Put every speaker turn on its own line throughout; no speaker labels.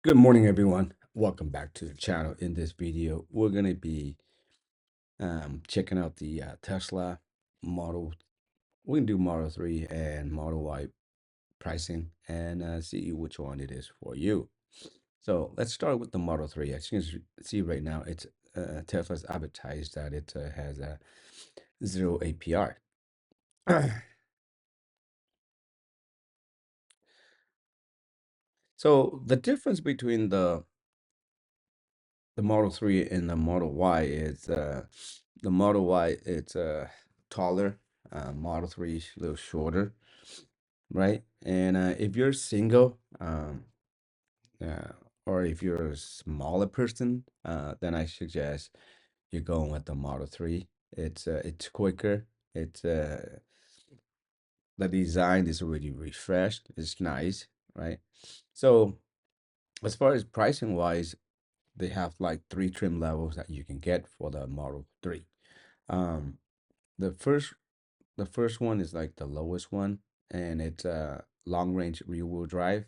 Good morning, everyone. Welcome back to the channel. In this video, we're going to be checking out the Tesla Model. We can do Model 3 and Model Y pricing and see which one it is for you. So let's start with the Model 3. As you can see right now, it's Tesla's advertised that it has a 0 APR. So the difference between the Model 3 and the Model Y is the Model Y, it's taller, Model 3 is a little shorter, right? And if you're single, uh, or if you're a smaller person, then I suggest you're going with the Model 3. It's quicker. It's the design is already refreshed. It's nice, right? So as far as pricing wise, they have like 3 trim levels that you can get for the Model 3. Um, the first one is like the lowest one, and it's a long range rear wheel drive.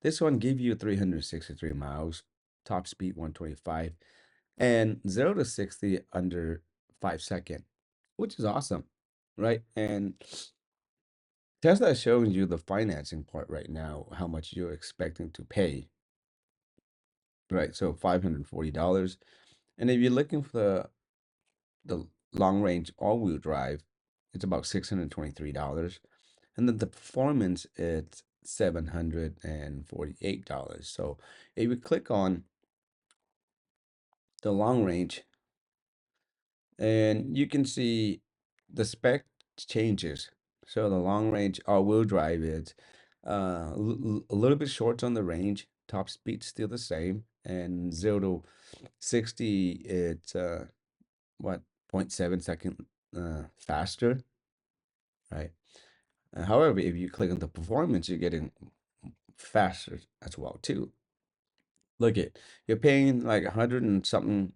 This one give you 363 miles, top speed 125, and 0 to 60 under 5 seconds, which is awesome, right? And Tesla is showing you the financing part right now, how much you're expecting to pay, right? So $540. And if you're looking for the long range all wheel drive, it's about $623. And then the performance, it's $748. So if you click on the long range, and you can see the spec changes. So the long range all-wheel drive is a little bit short on the range. Top speed still the same, and 0 to 60, it's what, 0.7 second faster, right? However, if you click on the performance, you're getting faster as well too. Look it, you're paying like 100 and something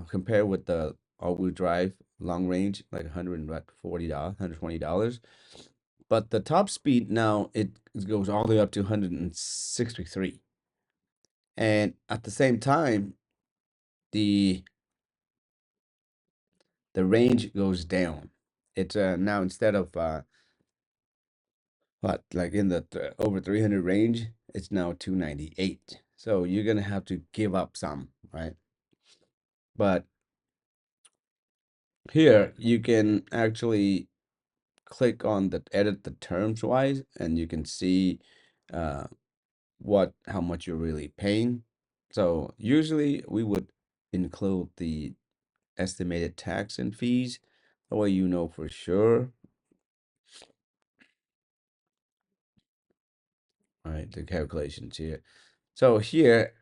compared with the all-wheel drive long range, like $140, $120. But the top speed now, it goes all the way up to 163. And at the same time, the range goes down. It's now, instead of what, like in the over 300 range, it's now 298. So you're gonna have to give up some, right? But here you can actually click on the edit the terms wise, and you can see uh how much you're really paying. So usually we would include the estimated tax and fees, that way you know for sure, right? The calculations here. So here,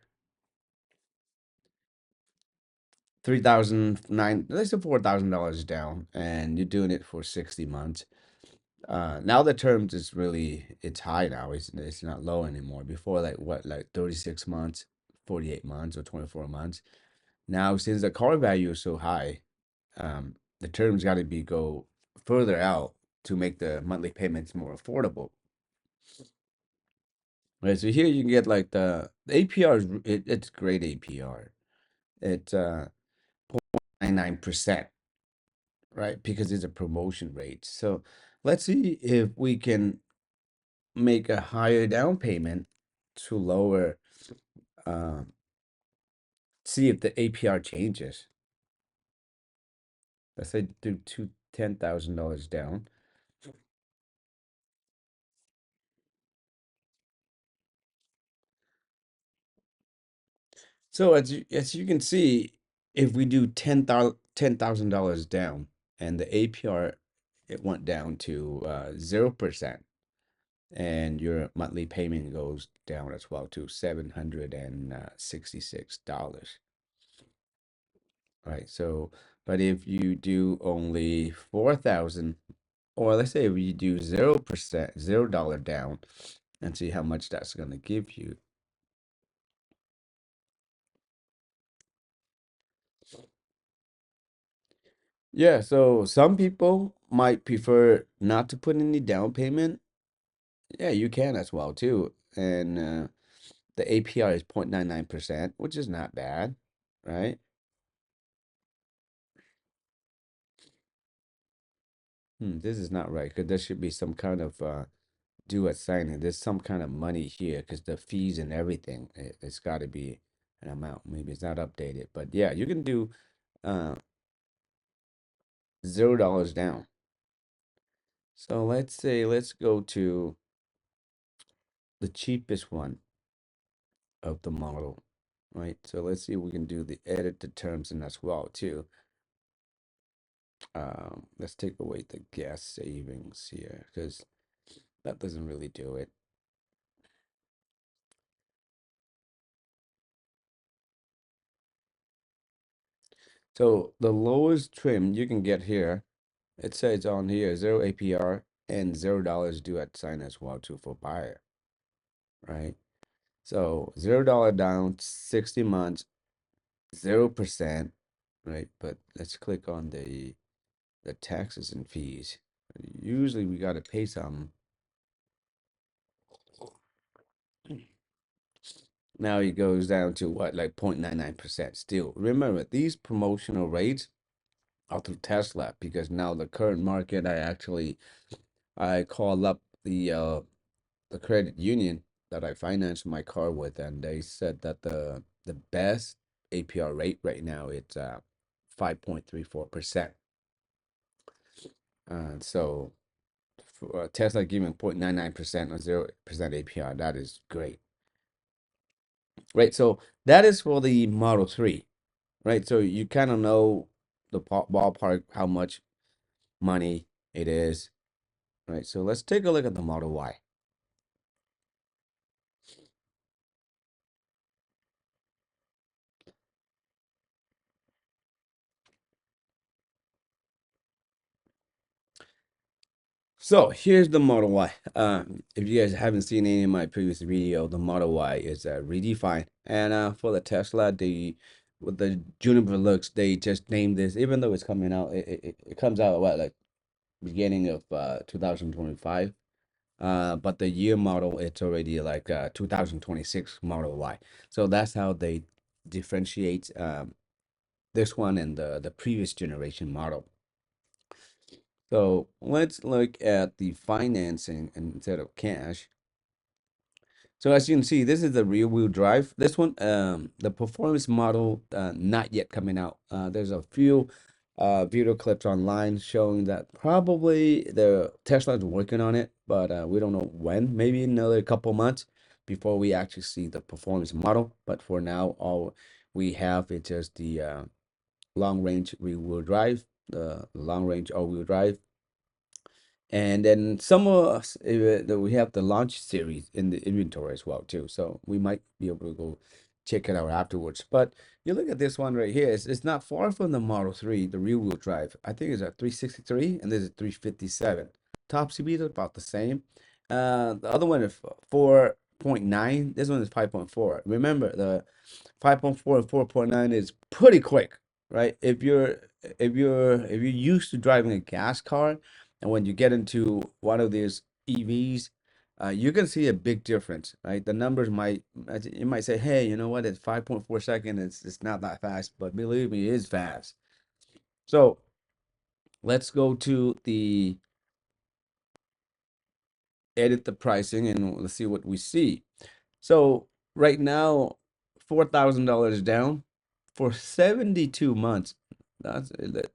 3,009, let's say $4,000 down, and you're doing it for 60 months. Now the terms is really, it's high now. It's not low anymore. Before, like what, like 36 months, 48 months, or 24 months. Now, since the car value is so high, the terms got to be go further out to make the monthly payments more affordable. Right, so here you can get like the APR is it's great APR. It's 0.99%, right? Because it's a promotion rate. So let's see if we can make a higher down payment to lower, um, see if the APR changes. Let's say do $10,000 down. So as you can see, if we do $10,000 down, and the APR, it went down to 0%, and your monthly payment goes down as well to $766. Right. So, but if you do only 4,000, or let's say if you do 0%, $0 down, and see how much that's gonna give you. Yeah, so some people might prefer not to put any down payment. Yeah, you can as well too. And The APR is 0.99%, which is not bad, right? This is not right because there should be some kind of due at signing. There's some kind of money here because the fees and everything. It's got to be an amount. Maybe it's not updated, but yeah, you can do uh, $0 down. So let's say let's go to the cheapest one of the model, right? So let's see if we can do the edit the terms and as well too. Let's take away the gas savings here because that doesn't really do it. So the lowest trim you can get here, it says on here zero APR and $0 due at sign as well too for buyer, right? So $0 down, 60 months, 0%, right? But let's click on the taxes and fees. Usually we gotta pay some. Now it goes down to what, like 0.99% still. Remember, these promotional rates are through Tesla because now the current market, I call up the credit union that I financed my car with, and they said that the best APR rate right now it's 5.34%. So for Tesla giving 0.99% or 0% APR, that is great. Right, so that is for the Model 3, right? So you kind of know the ballpark, how much money it is, right? So let's take a look at the Model Y. So here's the Model Y. If you guys haven't seen any of my previous video, the Model Y is redefined. And for the Tesla, with the Juniper looks, they just named this, even though it's coming out, it comes out what, like beginning of 2025. But the year model, it's already like 2026 Model Y. So that's how they differentiate this one and the previous generation model. So let's look at the financing instead of cash. So as you can see, this is the rear wheel drive. This one, the performance model, not yet coming out. There's a few video clips online showing that probably the Tesla is working on it, but we don't know when. Maybe another couple months before we actually see the performance model. But for now, all we have is just the long range rear wheel drive, the long range all wheel drive. And then some of us, we have the launch series in the inventory as well too. So we might be able to go check it out afterwards. But you look at this one right here, it's not far from the Model 3, the rear wheel drive. I think it's a 363 and this is 357. Top speed is about the same. The other one is 4.9. This one is 5.4. Remember, the 5.4 and 4.9 is pretty quick, right? If you're used to driving a gas car, and when you get into one of these EVs, you can see a big difference, right? The numbers might, you might say, hey, you know what? It's 5.4 seconds. It's not that fast, but believe me, it is fast. So let's go to the edit the pricing and let's see what we see. So right now, $4,000 down for 72 months.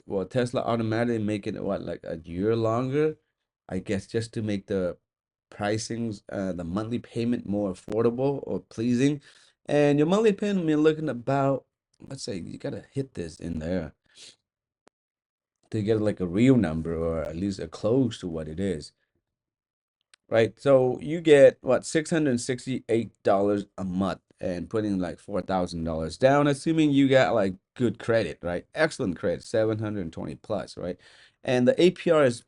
Well, Tesla automatically making it what, like a year longer, I guess, just to make the pricings, the monthly payment more affordable or pleasing. And your monthly payment, you're looking about, let's say, you gotta hit this in there to get like a real number or at least a close to what it is. Right, so you get what, $668 a month and putting like $4,000 down, assuming you got like good credit, right? Excellent credit, 720 plus, right? And the APR is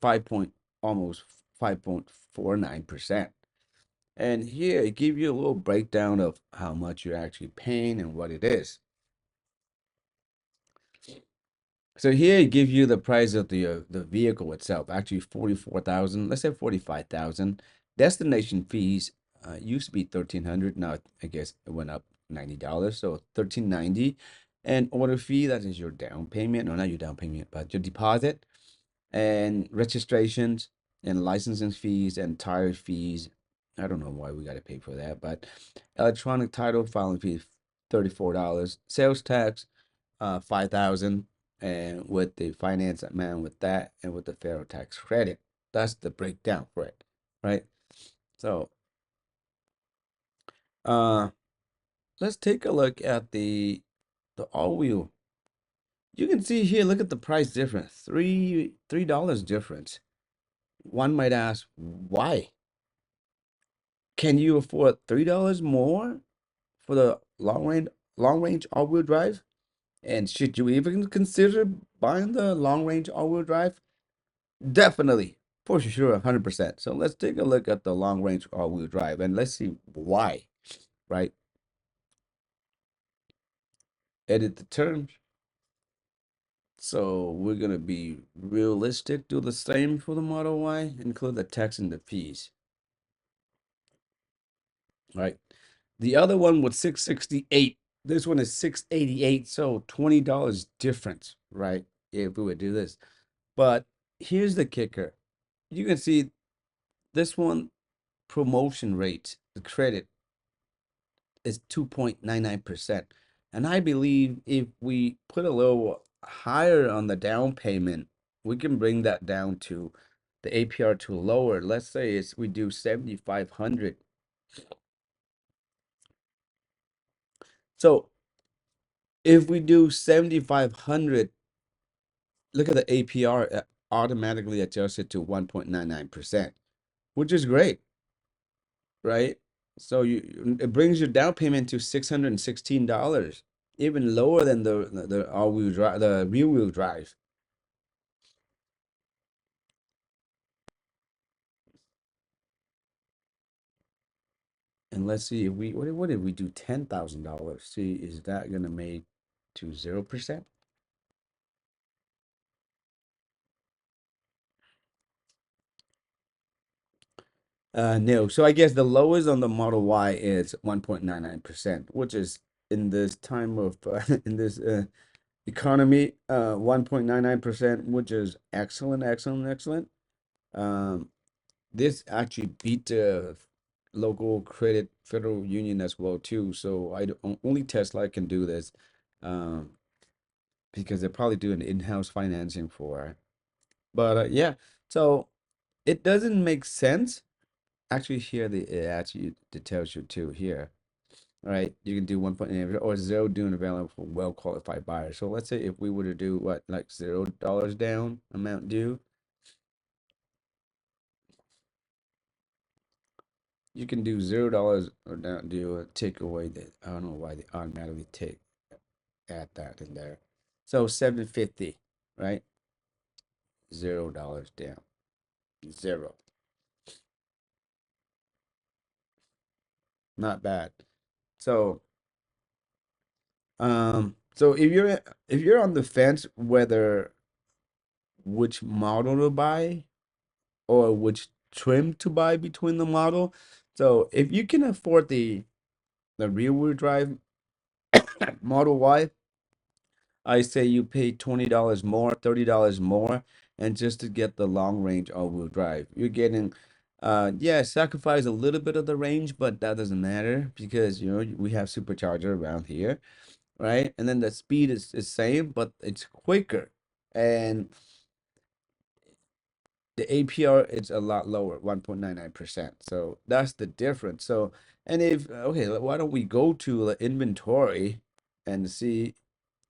almost 5.49%. And here it gives you a little breakdown of how much you're actually paying and what it is. So here it gives you the price of the vehicle itself, actually 44,000, let's say 45,000. Destination fees used to be 1,300. Now I guess it went up $90, so 1,390. And order fee, that is your down payment, or not your down payment, but your deposit and registrations and licensing fees and tire fees. I don't know why we got to pay for that, but electronic title filing fee, $34. Sales tax, 5,000, and with the finance amount with that, and with the federal tax credit. That's the breakdown for it, right? So, uh, let's take a look at the all wheel. You can see here. Look at the price difference. $3 difference. One might ask, why? Can you afford $3 more for the long range all-wheel drive? And should you even consider buying the long range all-wheel drive? Definitely, for sure, 100%. So let's take a look at the long range all-wheel drive and let's see why, right? Edit the terms. So we're gonna be realistic, do the same for the Model Y, include the tax and the fees, right? The other one was 668. This one is 688, so $20 difference, right? If we would do this. But here's the kicker. You can see this one promotion rate, the credit is 2.99%. And I believe if we put a little higher on the down payment, we can bring that down to the APR to lower. Let's say it's we do 7,500. So if we do 7,500, look at the APR automatically adjusted to 1.99%, which is great, right? So it brings your down payment to $616, even lower than the all-wheel drive, the rear-wheel drive. And let's see if we what if we do $10,000? See, is that gonna make to 0%? No. So I guess the lowest on the Model Y is 1.99%, which is in this time of in this economy, 1.99%, which is excellent, excellent, excellent. Um, this actually beat the local credit federal union as well too. So only Tesla can do this, um, because they're probably doing in-house financing for it. But yeah, so it doesn't make sense. Actually, here it actually it tells you too here. All right, you can do 1.8 or zero doing available for well qualified buyers. So let's say if we were to do what, like $0 down amount due, you can do $0 or down due, take away the, I don't know why they automatically take add that in there. So 750, right? $0 down, zero, not bad. So so if you're on the fence whether which model to buy or which trim to buy between the model. So if you can afford the rear wheel drive Model Y, I say you pay $20 more, $30 more, and just to get the long range all wheel drive. You're getting yeah, sacrifice a little bit of the range, but that doesn't matter because we have supercharger around here, right? And then the speed is same, but it's quicker. And the APR is a lot lower, 1.99%. So that's the difference. So, and if, okay, why don't we go to the inventory and see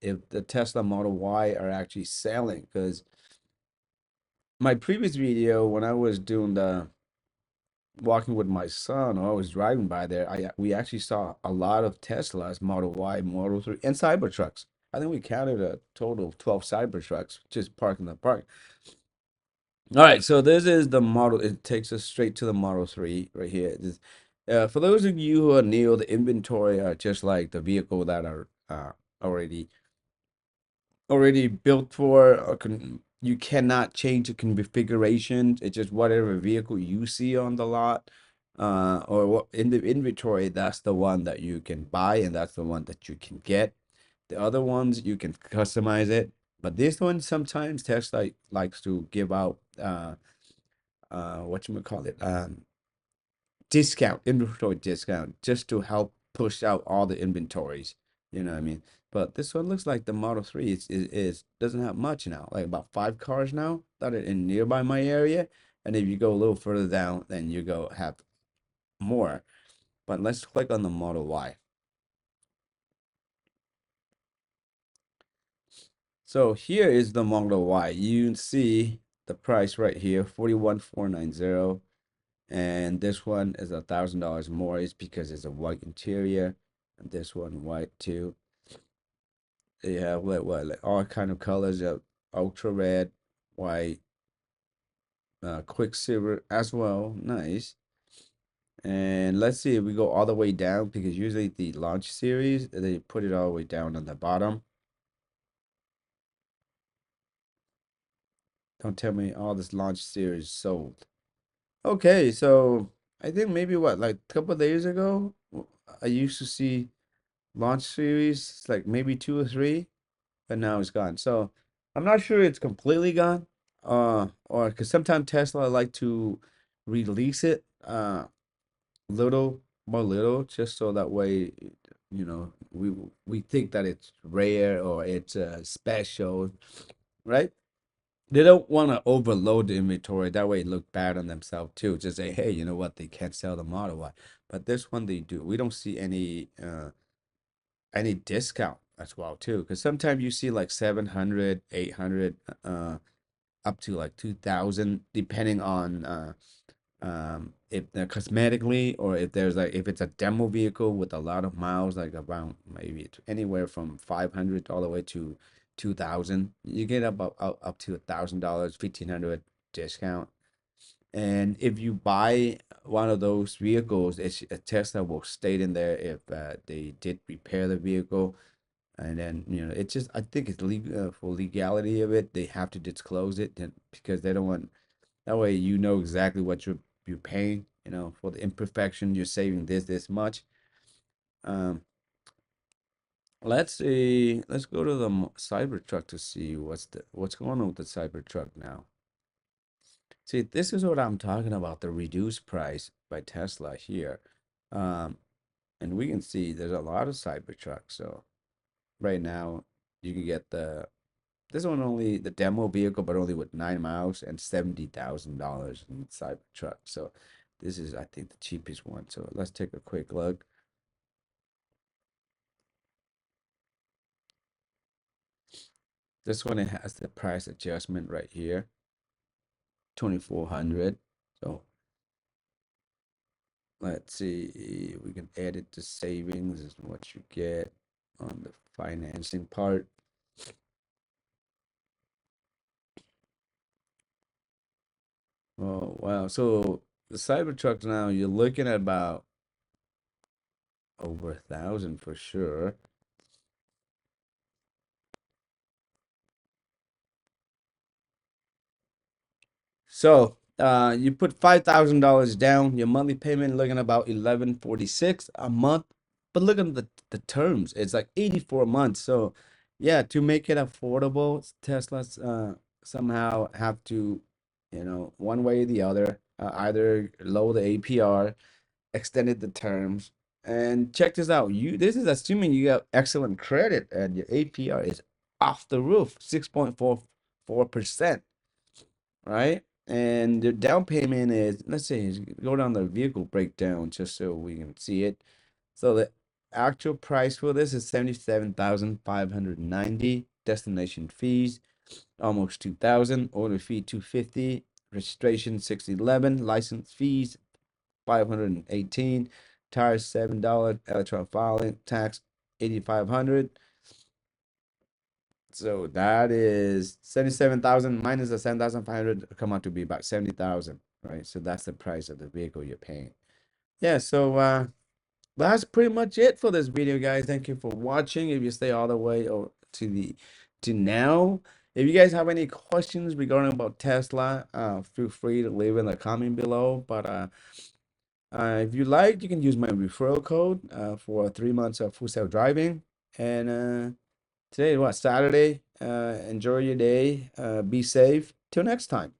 if the Tesla Model Y are actually selling? Because my previous video, when I was doing the walking with my son, or I was driving by there, we actually saw a lot of Teslas, Model Y, Model 3, and Cybertrucks. I think we counted a total of 12 Cybertrucks just parked in the park. All right, so this is the model. It takes us straight to the Model 3 right here. For those of you who are new, the inventory are just like the vehicle that are already built for. You cannot change the configuration. It's just whatever vehicle you see on the lot. or what in the inventory, that's the one that you can buy and that's the one that you can get. The other ones you can customize it, but this one sometimes Tesla likes to give out what you call it, discount, inventory discount, just to help push out all the inventories. You know what I mean? But this one looks like the Model 3 is doesn't have much now, like about 5 cars now that are in nearby my area. And if you go a little further down, then you go have more. But let's click on the Model Y. So here is the Model Y. You can see the price right here, 41,490. And this one is $1,000 more. It's because it's a white interior. And this one white too. They have like all kind of colors of ultra red, white, quicksilver as well. Nice. And let's see if we go all the way down, because usually the launch series they put it all the way down on the bottom. Don't tell me all this launch series sold. Okay, so I think maybe what, like a couple of days ago, I used to see launch series like maybe 2 or 3, but now it's gone. So I'm not sure it's completely gone. Or because sometimes Tesla like to release it little by little, just so that way, we think that it's rare or it's special, right? They don't want to overload the inventory. That way it look bad on themselves too. Just say, hey, you know what? They can't sell the Model Y. But this one they do. We don't see any discount as well too. Because sometimes you see like 700, 800, up to like 2,000, depending on if they're cosmetically, or if there's like if it's a demo vehicle with a lot of miles, like around maybe anywhere from 500 all the way to 2,000. You get up to $1,000, 1,500 discount. And if you buy one of those vehicles, it's a Tesla will state in there if they did repair the vehicle. And then, it's just, I think it's legal, for legality of it, they have to disclose it, because they don't want, that way you know exactly what you're paying, for the imperfection, you're saving this much. Um, let's see, let's go to the Cybertruck to see what's going on with the Cybertruck now. See, this is what I'm talking about, the reduced price by Tesla here. Um, and we can see there's a lot of Cybertrucks. So right now you can get this one, only the demo vehicle, but only with 9 miles and $70,000 in Cybertruck. So this is, I think, the cheapest one. So let's take a quick look. This one, it has the price adjustment right here, 2,400. So let's see, we can edit the savings is what you get on the financing part. Oh wow. So the Cybertruck now you're looking at about over 1,000 for sure. So you put $5,000 down, your monthly payment looking about 1146 a month. But look at the terms. It's like 84 months. So yeah, to make it affordable, Tesla's somehow have to, one way or the other, either lower the APR, extended the terms. And check this out. This is assuming you got excellent credit and your APR is off the roof, 6.44%, right? And the down payment is, let's say, go down the vehicle breakdown just so we can see it. So the actual price for this is 77,590. Destination fees almost 2,000. Order fee 250. Registration 611. License fees 518. Tires $7. Electronic filing tax 8,500. So that is 77,000 minus the 7,500, come out to be about 70,000, right? So that's the price of the vehicle you're paying. Yeah, so that's pretty much it for this video, guys. Thank you for watching. If you stay all the way to now, if you guys have any questions regarding about Tesla, feel free to leave in the comment below. But If you like, you can use my referral code for 3 months of full self driving. And today, what, Saturday? Enjoy your day. Be safe. Till next time.